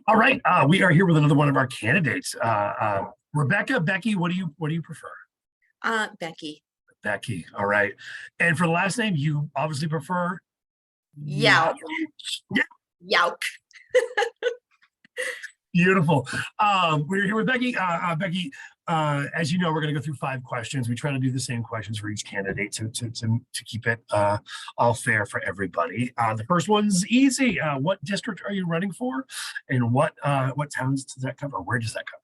All right, we are here with another one of our candidates. Rebecca, Becky, what do you prefer? Becky. Becky, all right. And for the last name, you obviously prefer Jauch. Yeah, Jauch. beautiful. We're here with Becky. Becky, as you know, we're going to go through 5 questions. We try to do the same questions for each candidate to keep it all fair for everybody. The first one's easy. What district are you running for, and what towns does that cover? Where does that cover?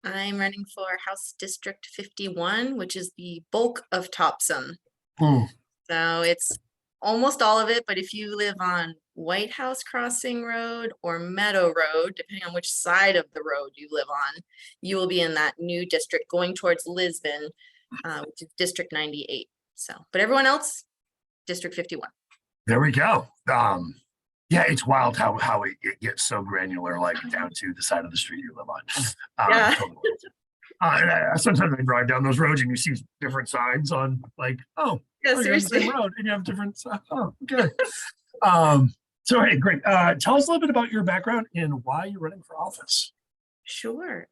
I'm running for House District 51, which is the bulk of Topsham. Hmm. So it's almost all of it, but if you live on White House Crossing Road or Meadow Road, depending on which side of the road you live on, you will be in that new district going towards Lisbon, which is District 98. So, but everyone else, District 51. There we go. Yeah, it's wild how it gets so granular, like down to the side of the street you live on. Yeah. Totally. Sometimes I drive down those roads and you see different signs on, like, oh, Yeah, you're on the seriously. same road and you have different. Oh, good. So hey, great. Tell us a little bit about your background and why you're running for office. Sure.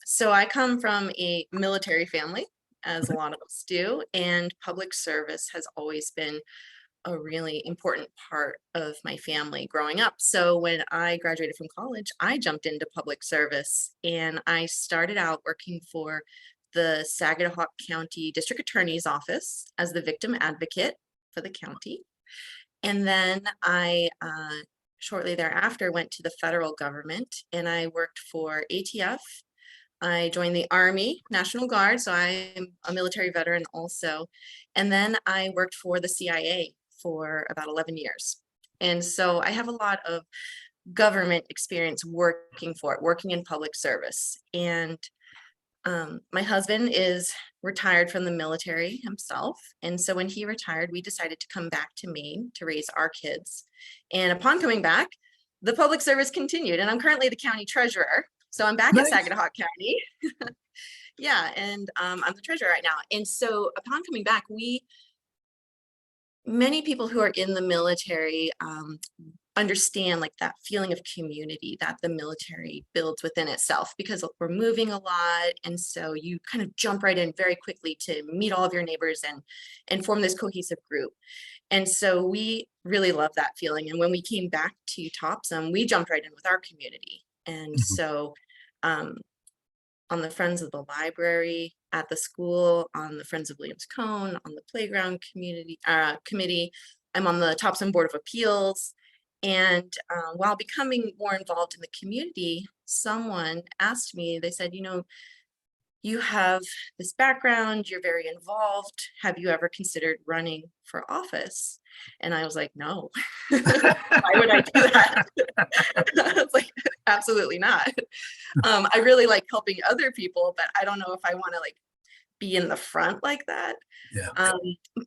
So I come from a military family, as a lot of us do, and public service has always been a really important part of my family growing up. So when I graduated from college, I jumped into public service and I started out working for the Saginaw County District Attorney's Office as the victim advocate for the county. And then I shortly thereafter went to the federal government and I worked for ATF. I joined the Army National Guard, so I am a military veteran also. And then I worked for the CIA for about 11 years. And so I have a lot of government experience working in public service. And my husband is retired from the military himself. And so when he retired, we decided to come back to Maine to raise our kids. And upon coming back, the public service continued. And I'm currently the county treasurer. So I'm back Nice. at Saginaw County. Yeah, and I'm the treasurer right now. And so upon coming back, many people who are in the military understand like that feeling of community that the military builds within itself, because we're moving a lot. And so you kind of jump right in very quickly to meet all of your neighbors and form this cohesive group. And so we really love that feeling. And when we came back to Topsham, we jumped right in with our community. And so on the Friends of the Library at the school, on the Friends of Williams Cone, on the playground committee, I'm on the Topsham Board of Appeals. And while becoming more involved in the community, someone asked me, they said, you have this background, you're very involved. Have you ever considered running for office? And I was like, no, why would I do that? I was like, absolutely not. I really like helping other people, but I don't know if I want to like be in the front like that. Yeah.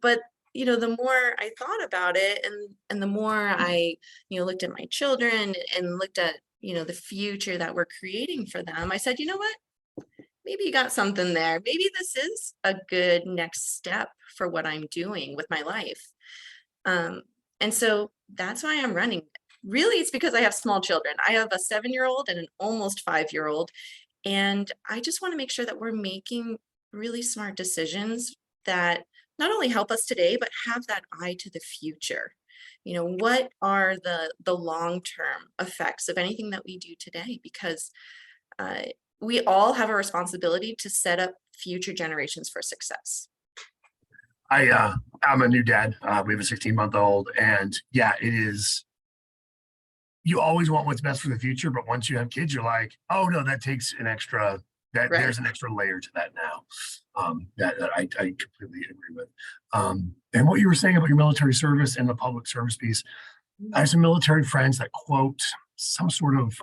But the more I thought about it and the more I, looked at my children and looked at, the future that we're creating for them, I said, you know what? Maybe you got something there. Maybe this is a good next step for what I'm doing with my life. And so that's why I'm running. Really, it's because I have small children. I have a 7-year-old and an almost 5-year-old. And I just want to make sure that we're making really smart decisions that not only help us today, but have that eye to the future. What are the long-term effects of anything that we do today? Because we all have a responsibility to set up future generations for success. I'm a new dad. We have a 16-month-old, and yeah, it is. You always want what's best for the future, but once you have kids, you're like, oh no, that takes an extra. Right. There's an extra layer to that now. That I completely agree with. And what you were saying about your military service and the public service piece, I have some military friends that quote some sort of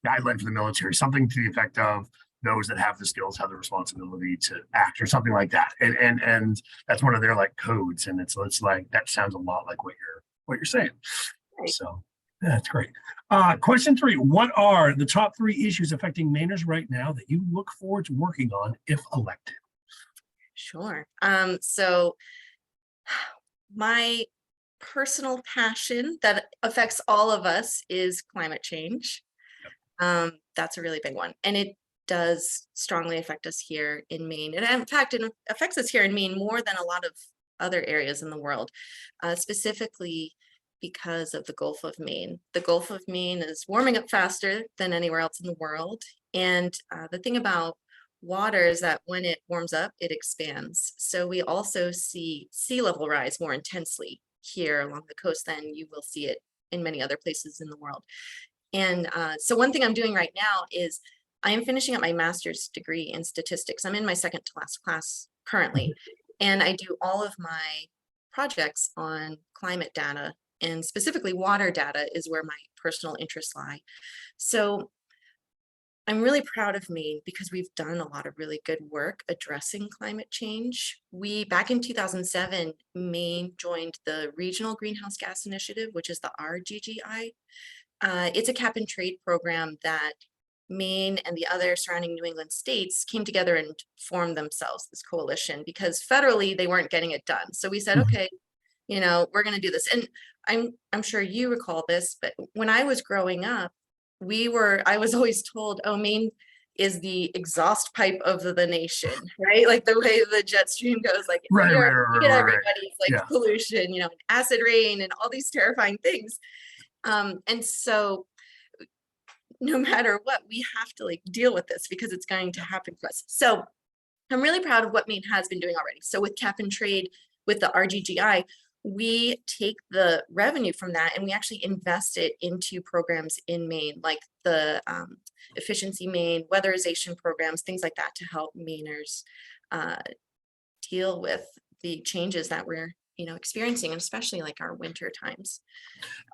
guideline for the military, something to the effect of those that have the skills have the responsibility to act, or something like that. And that's one of their like codes. And it's like that sounds a lot like what you're saying. Right. So yeah, that's great. Question 3: what are the top 3 issues affecting Mainers right now that you look forward to working on if elected? Sure. So my personal passion that affects all of us is climate change. That's a really big one. And it does strongly affect us here in Maine. And in fact, it affects us here in Maine more than a lot of other areas in the world, specifically because of the Gulf of Maine. The Gulf of Maine is warming up faster than anywhere else in the world. And the thing about water is that when it warms up, it expands. So we also see sea level rise more intensely here along the coast than you will see it in many other places in the world. And so one thing I'm doing right now is I am finishing up my master's degree in statistics. I'm in my second to last class currently, and I do all of my projects on climate data, and specifically water data is where my personal interests lie. So I'm really proud of Maine because we've done a lot of really good work addressing climate change. Back in 2007, Maine joined the Regional Greenhouse Gas Initiative, which is the RGGI. It's a cap and trade program that Maine and the other surrounding New England states came together and formed themselves, this coalition, because federally they weren't getting it done. So we said, okay, we're going to do this. And I'm sure you recall this, but when I was growing up, I was always told, oh, Maine is the exhaust pipe of the nation, right? Like the way the jet stream goes, like Right, here, right, you right, get right, right. everybody's like Yeah. pollution, and acid rain and all these terrifying things. And so no matter what, we have to like deal with this because it's going to happen to us. So I'm really proud of what Maine has been doing already. So with cap and trade, with the RGGI, we take the revenue from that and we actually invest it into programs in Maine, like the Efficiency Maine, weatherization programs, things like that, to help Mainers deal with the changes that we're experiencing, and especially like our winter times.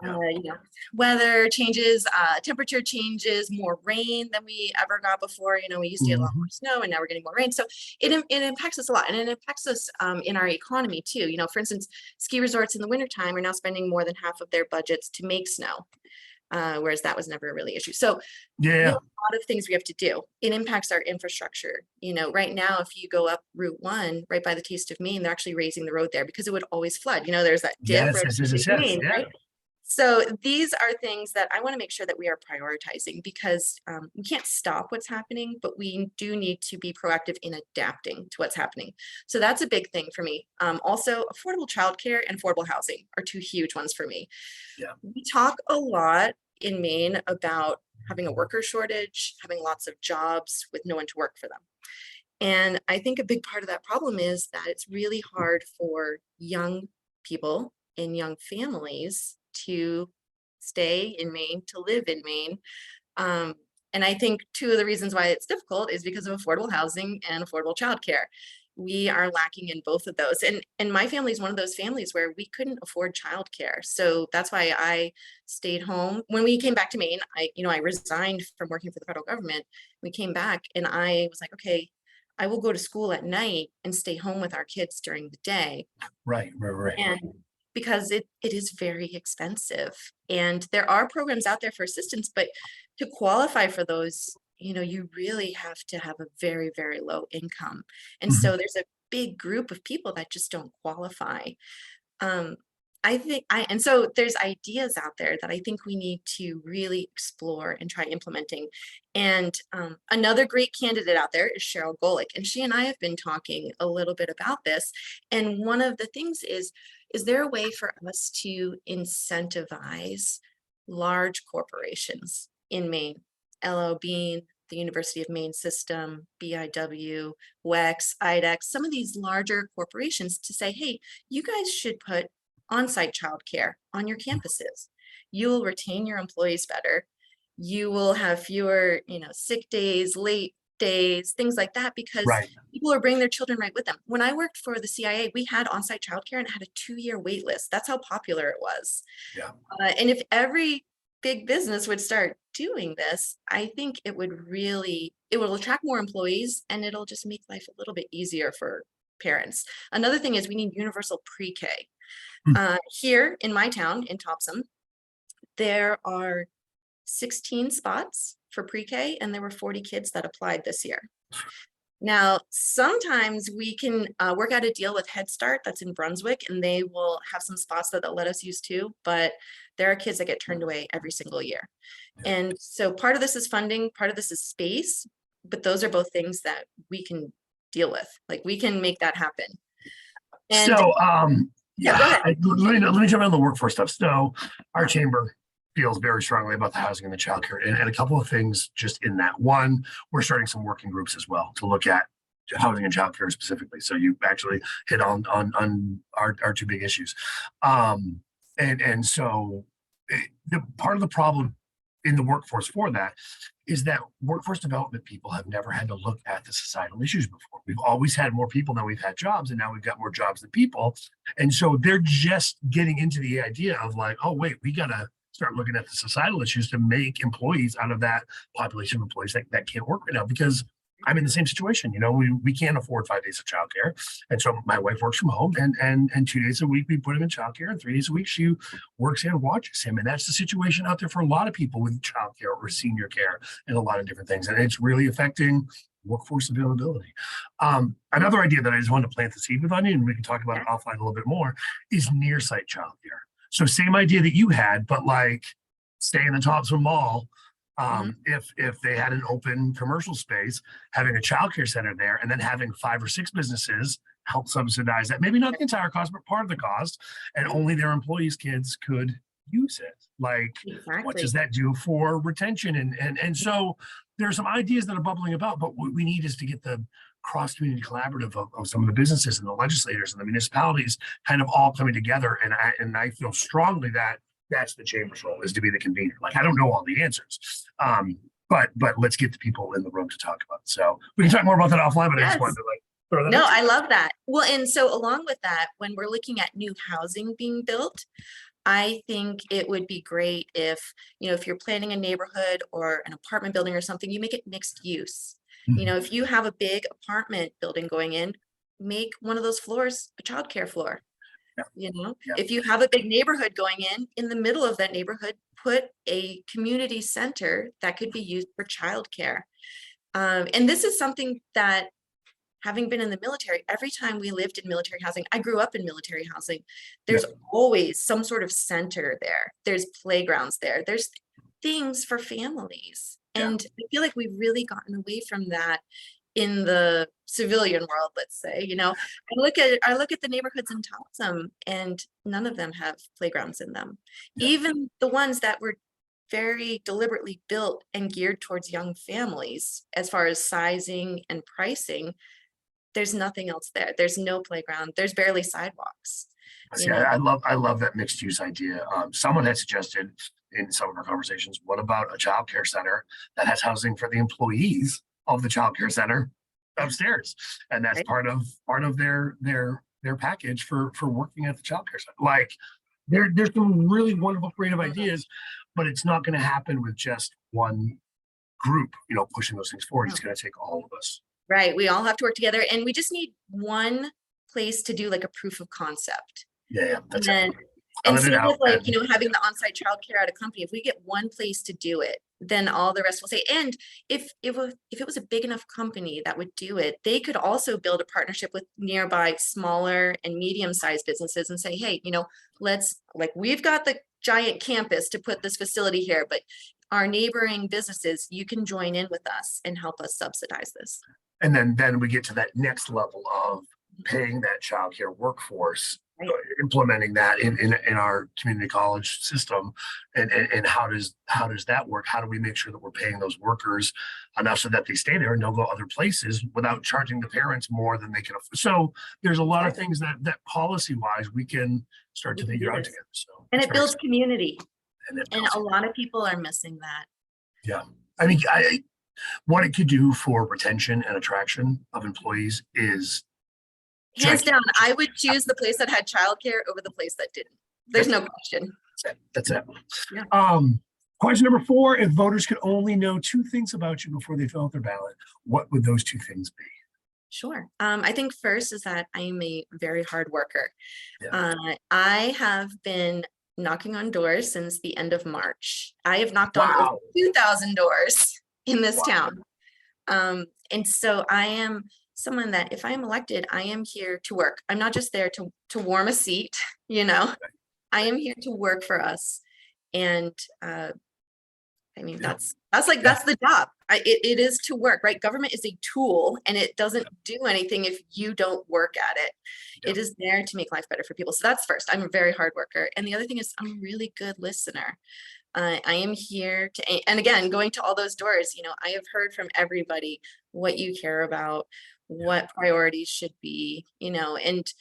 Yeah. Weather changes, temperature changes, more rain than we ever got before. We used to get a lot more snow and now we're getting more rain. So it impacts us a lot, and it impacts us in our economy too. For instance, ski resorts in the wintertime are now spending more than half of their budgets to make snow. Whereas that was never a really issue. So we have a lot of things we have to do. It impacts our infrastructure. Right now, if you go up Route 1, right by the Taste of Maine, they're actually raising the road there because it would always flood. There's that dip right by Maine, right? So these are things that I want to make sure that we are prioritizing, because we can't stop what's happening, but we do need to be proactive in adapting to what's happening. So that's a big thing for me. Also, affordable childcare and affordable housing are two huge ones for me. Yeah. We talk a lot in Maine about having a worker shortage, having lots of jobs with no one to work for them. And I think a big part of that problem is that it's really hard for young people in young families to stay in Maine, to live in Maine. And I think two of the reasons why it's difficult is because of affordable housing and affordable childcare. We are lacking in both of those. And my family is one of those families where we couldn't afford childcare. So that's why I stayed home. When we came back to Maine, I resigned from working for the federal government. We came back and I was like, okay, I will go to school at night and stay home with our kids during the day. Right. And because it is very expensive, and there are programs out there for assistance, but to qualify for those, you really have to have a very, very low income. And so there's a big group of people that just don't qualify. And so there's ideas out there that I think we need to really explore and try implementing. And another great candidate out there is Cheryl Golick, and she and I have been talking a little bit about this. And one of the things is there a way for us to incentivize large corporations in Maine? LL Bean, the University of Maine system, BIW, WEX, IDEX, some of these larger corporations to say, hey, you guys should put on-site childcare on your campuses. You will retain your employees better. You will have fewer, sick days, late days, things like that, because people are bringing their children right with them. When I worked for the CIA, we had on-site childcare and it had a 2-year wait list. That's how popular it was. Yeah. And if every big business would start doing this, I think it will attract more employees, and it'll just make life a little bit easier for parents. Another thing is we need universal pre-K. Here in my town, in Topsham, there are 16 spots for pre-K, and there were 40 kids that applied this year. Now, sometimes we can work out a deal with Head Start that's in Brunswick, and they will have some spots that they'll let us use too. But there are kids that get turned away every single year. And so part of this is funding, part of this is space, but those are both things that we can deal with. Like we can make that happen. And So, yeah, go ahead. let me jump on the workforce stuff. So our chamber feels very strongly about the housing and the childcare, and a couple of things just in that. One, we're starting some working groups as well to look at housing and childcare specifically. So you actually hit on our two big issues. And so the part of the problem in the workforce for that is that workforce development people have never had to look at the societal issues before. We've always had more people than we've had jobs, and now we've got more jobs than people. And so they're just getting into the idea of like, oh, wait, we got to start looking at the societal issues to make employees out of that population of employees that can't work right now. Because I'm in the same situation. You know, we can't afford 5 days of childcare. And so my wife works from home, and 2 days a week we put him in childcare, and 3 days a week she works and watches him. And that's the situation out there for a lot of people with childcare or senior care and a lot of different things. And it's really affecting workforce availability. Another idea that I just wanted to plant the seed with on you, and we can talk about it offline a little bit more, is near site childcare. So same idea that you had, but like stay in the Topsham Mall. If they had an open commercial space, having a childcare center there, and then having 5 or 6 businesses help subsidize that, maybe not the entire cost, but part of the cost, and only their employees' kids could use it. Like, what does that do for retention? And so there are some ideas that are bubbling about, but what we need is to get the cross-community collaborative of some of the businesses and the legislators and the municipalities kind of all coming together. And I feel strongly that that's the chamber's role, is to be the convener. Like, I don't know all the answers, but let's get the people in the room to talk about it. So we can talk more about that offline, but I just wanted to like throw that. No, I love that. Well, and so along with that, when we're looking at new housing being built, I think it would be great if, you know, if you're planning a neighborhood or an apartment building or something, you make it mixed use. You know, if you have a big apartment building going in, make one of those floors a childcare floor. You know, if you have a big neighborhood going in the middle of that neighborhood, put a community center that could be used for childcare. And this is something that, having been in the military, every time we lived in military housing, I grew up in military housing, there's always some sort of center there. There's playgrounds there. There's things for families. And I feel like we've really gotten away from that in the civilian world, let's say. You know, I look at the neighborhoods in Topsham, and none of them have playgrounds in them. Even the ones that were very deliberately built and geared towards young families, as far as sizing and pricing, there's nothing else there. There's no playground. There's barely sidewalks. See, I love that mixed use idea. Someone had suggested in some of our conversations, what about a child care center that has housing for the employees of the child care center upstairs? And that's part of their package for working at the child care center. Like, there's some really wonderful creative ideas, but it's not going to happen with just one group, you know, pushing those things forward. It's going to take all of us. Right. We all have to work together, and we just need one place to do like a proof of concept. That's it. And same with like, you know, having the on-site childcare at a company. If we get one place to do it, then all the rest will say. And if it was a big enough company that would do it, they could also build a partnership with nearby smaller and medium-sized businesses and say, hey, you know, we've got the giant campus to put this facility here, but our neighboring businesses, you can join in with us and help us subsidize this. And then we get to that next level of paying that childcare workforce, implementing that in our community college system, and how does that work? How do we make sure that we're paying those workers enough so that they stay there and they'll go other places without charging the parents more than they can afford? So there's a lot of things that policy wise we can start to figure out together. So and it builds community, and a lot of people are missing that. I mean, what it could do for retention and attraction of employees is hands down. I would choose the place that had childcare over the place that didn't. There's no question. That's it. Question number 4: if voters could only know 2 things about you before they fill out their ballot, what would those 2 things be? Sure. I think first is that I am a very hard worker. I have been knocking on doors since the end of March. I have knocked on 2,000 doors in this town. And so I am someone that, if I am elected, I am here to work. I'm not just there to warm a seat, you know. I am here to work for us. And I mean, that's the job. It is to work, right? Government is a tool, and it doesn't do anything if you don't work at it. It is there to make life better for people. So that's first. I'm a very hard worker. And the other thing is I'm a really good listener. I am here to, and again, going to all those doors, I have heard from everybody what you care about, what priorities should be, and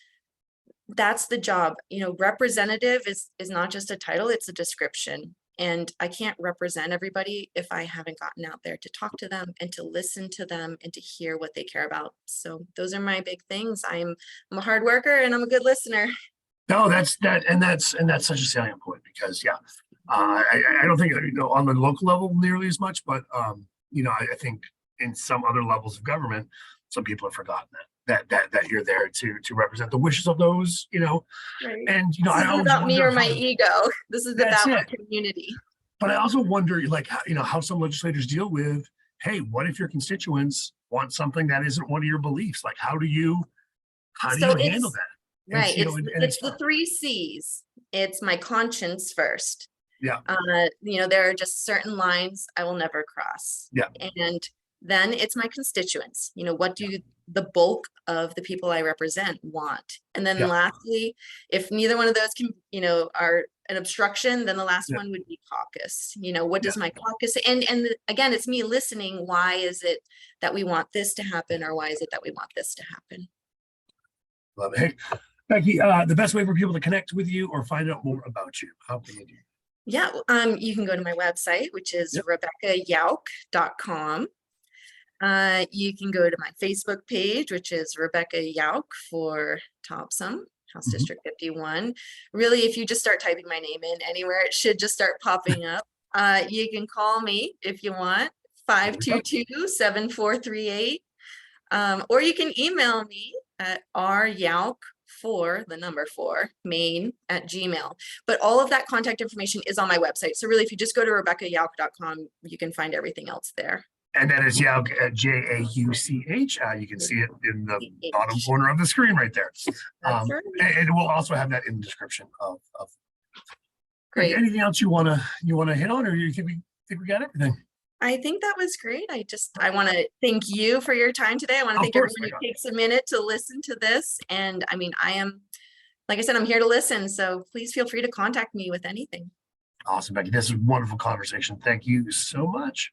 that's the job. Representative is not just a title, it's a description. And I can't represent everybody if I haven't gotten out there to talk to them and to listen to them and to hear what they care about. So those are my big things. I'm a hard worker and I'm a good listener. No, that's such a salient point, because I don't think on the local level nearly as much, but I think in some other levels of government, some people have forgotten that you're there to represent the wishes of those, Right. and this I isn't always about me wonder or my ego. This is about our community. But I also wonder, like, how some legislators deal with, hey, what if your constituents want something that isn't one of your beliefs? Like, how do you handle that? Right. It's the 3 C's. It's my conscience first. Yeah. There are just certain lines I will never cross. Yeah. And then it's my constituents. What do the bulk of the people I represent want? And then lastly, if neither one of those can, are an obstruction, then the last one would be caucus. What does my caucus say? And again, it's me listening. Why is it that we want this to happen, or why is it that we want this to happen? Love it. Hey, Becky, the best way for people to connect with you or find out more about you, how can they do? Yeah, you can go to my website, which is RebeccaJauch.com. You can go to my Facebook page, which is Rebecca Jauch for Topsham, House District 51. Really, if you just start typing my name in anywhere, it should just start popping up. You can call me if you want, 522-7438. Or you can email me at rjauch4 Maine@gmail. But all of that contact information is on my website. So really, if you just go to RebeccaJauch.com, you can find everything else there. And that is Jauch, Jauch. You can see it in the bottom corner of the screen right there. That's right. And we'll also have that in the description of. Great. Anything else you wanna hit on, or you think we got everything? I think that was great. I want to thank you for your time today. I want to thank everyone who takes a minute to listen to this. And I mean, like I said, I'm here to listen. So please feel free to contact me with anything. Awesome, Becky. This is a wonderful conversation. Thank you so much.